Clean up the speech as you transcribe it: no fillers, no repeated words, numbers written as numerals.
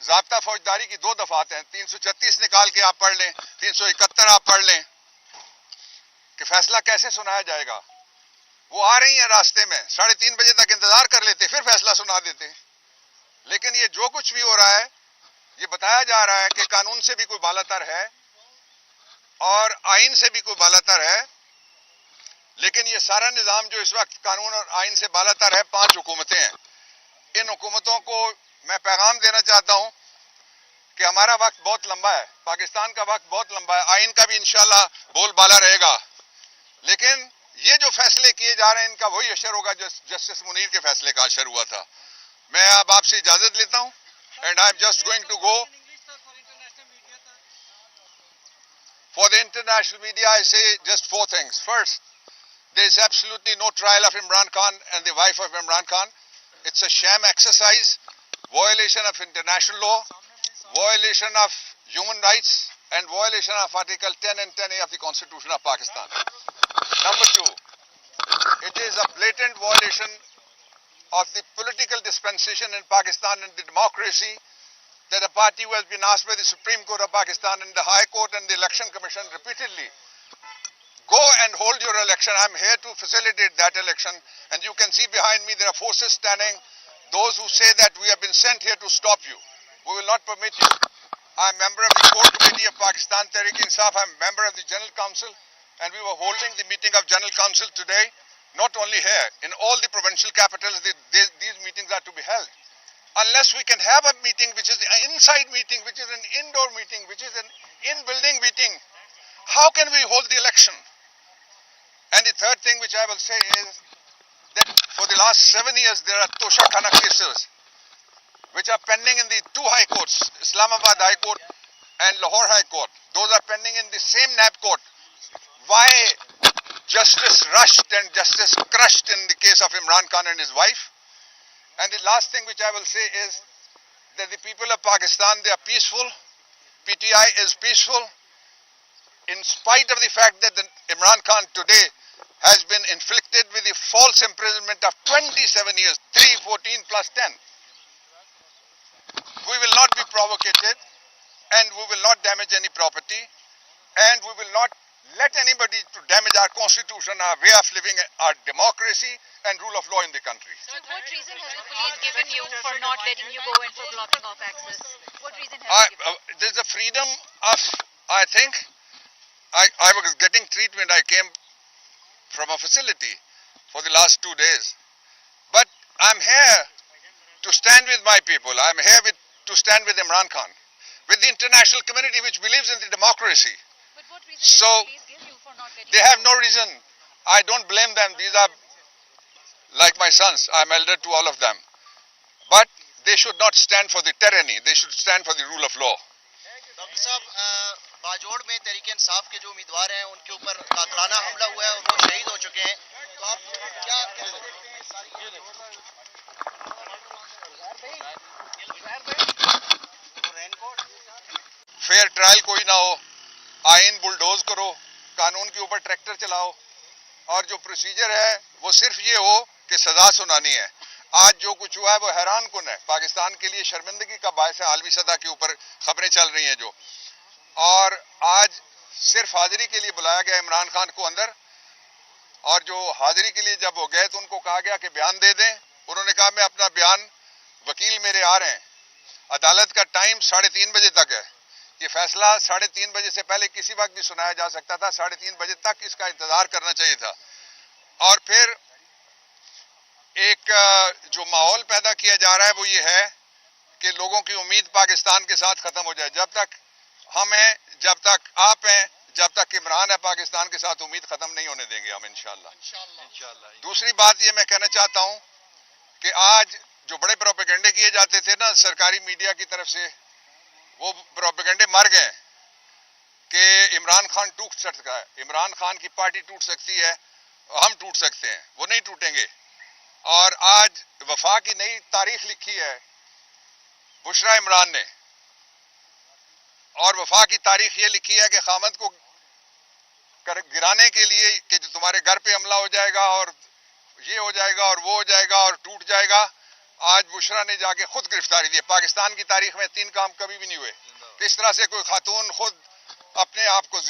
ضابطہ فوجداری کی 2 دفعات ہیں، 336 نکال کے آپ پڑھ لیں، 371 آپ پڑھ لیں کہ فیصلہ کیسے سنایا جائے گا. وہ آ رہی ہیں راستے میں، 3:30 بجے تک انتظار کر لیتے پھر فیصلہ سنا دیتے. لیکن یہ جو کچھ بھی ہو رہا ہے یہ بتایا جا رہا ہے کہ قانون سے بھی کوئی بالاتر ہے اور آئین سے بھی کوئی بالاتر ہے. لیکن یہ سارا نظام جو اس وقت قانون اور آئین سے بالاتر ہے 5 حکومتیں ہیں. ان حکومتوں کو میں پیغام دینا چاہتا ہوں کہ ہمارا وقت بہت لمبا ہے، پاکستان کا وقت بہت لمبا ہے، آئین کا بھی انشاءاللہ بول بالا رہے گا. لیکن یہ جو فیصلے کیے جا رہے ہیں ان کا وہی اشر ہوگا جو جسٹس منیر کے فیصلے کا اشر ہوا تھا. میں اب آپ سے اجازت لیتا ہوں and I'm just going to go. For the international media, I say just 4 things. First, there is absolutely no trial of Imran Khan and the wife of Imran Khan. It's a sham exercise, violation of international law, violation of human rights, and violation of Article 10 and 10A of the Constitution of Pakistan. Number 2, it is a blatant violation of the political dispensation in Pakistan and the democracy that a party who has been asked by the Supreme Court of Pakistan and the High Court and the Election Commission repeatedly, go and hold your election. I'm here to facilitate that election, and you can see behind me there are forces standing, those who say that we have been sent here to stop you. We will not permit you. I'm member of the Core Committee of Pakistan Tehreek-e-Insaf. I'm member of the General Council, and we were holding the meeting of General Council today. Not only here, in all the provincial capitals, these meetings are to be held. Unless we can have a meeting which is an inside meeting, which is an indoor meeting, which is an in-building meeting, how can we hold the election? And the third thing which I will say is that for the last 7 years there are Tosha Khana cases which are pending in the 2 high courts, Islamabad High Court and Lahore High Court. Those are pending in the same NAB court. Why justice rushed and justice crushed in the case of Imran Khan and his wife? And the last thing which I will say is that the people of Pakistan, they are peaceful. PTI is peaceful. In spite of the fact that Imran Khan today has been inflicted with the false imprisonment of 27 years, 3, 14 plus 10. We will not be provocated, and we will not damage any property, and we will not let anybody to damage our constitution, our way of living, our democracy and rule of law in the country. So what reason has the police given you for not letting you go and for blocking off access? What reason have you given? There's a freedom of, I think, I was getting treatment. I came from a facility for the last 2 days. But I'm here to stand with my people. I'm here to stand with Imran Khan, with the international community which believes in the democracy. But what reason So, did the police give you for not letting they you have go? no reason. I don't blame them. These are like my sons. I'm elder to all of them. But they should not stand for the tyranny. They should stand for the rule of law. Doctor صاحب باجوڑ میں تحریک انصاف کے جو امیدوار ہیں ان کے اوپر قاتلانہ حملہ ہوا ہے اور وہ شہید ہو چکے ہیں، تو آپ کیا کہہ فیئر ٹرائل کوئی نہ ہو، آئین بلڈوز کرو، قانون کے اوپر ٹریکٹر چلاؤ، اور جو پروسیجر ہے وہ صرف یہ ہو کہ سزا سنانی ہے. آج جو کچھ ہوا ہے وہ حیران کن ہے، پاکستان کے لیے شرمندگی کا باعث ہے. عالمی سطح کے اوپر خبریں چل رہی ہیں جو، اور آج صرف حاضری کے لیے بلایا گیا عمران خان کو اندر، اور جو حاضری کے لیے جب وہ گئے تو ان کو کہا گیا کہ بیان دے دیں. انہوں نے کہا میں اپنا بیان، وکیل میرے آ رہے ہیں. عدالت کا ٹائم 3:30 بجے تک ہے. یہ فیصلہ 3:30 بجے سے پہلے کسی وقت بھی سنایا جا سکتا تھا. 3:30 بجے تک اس کا انتظار کرنا چاہیے تھا. اور پھر ایک جو ماحول پیدا کیا جا رہا ہے وہ یہ ہے کہ لوگوں کی امید پاکستان کے ساتھ ختم ہو جائے. جب تک ہم ہیں، جب تک آپ ہیں، جب تک عمران ہے، پاکستان کے ساتھ امید ختم نہیں ہونے دیں گے ہم انشاءاللہ. دوسری بات یہ میں کہنا چاہتا ہوں کہ آج جو بڑے پروپیگنڈے کیے جاتے تھے نا سرکاری میڈیا کی طرف سے، وہ پروپیگنڈے مر گئے کہ عمران خان ٹوٹ سکتا ہے، عمران خان کی پارٹی ٹوٹ سکتی ہے، ہم ٹوٹ سکتے ہیں. وہ نہیں ٹوٹیں گے. اور آج وفا کی نئی تاریخ لکھی ہے بشرا عمران نے، اور وفا کی تاریخ یہ لکھی ہے کہ خامد کو گرانے کے لیے کہ تمہارے گھر پہ حملہ ہو جائے گا اور یہ ہو جائے گا اور وہ ہو جائے گا اور ٹوٹ جائے گا. آج بشرا نے جا کے خود گرفتاری دی. پاکستان کی تاریخ میں 3 کام کبھی بھی نہیں ہوئے کہ اس طرح سے کوئی خاتون خود اپنے آپ کو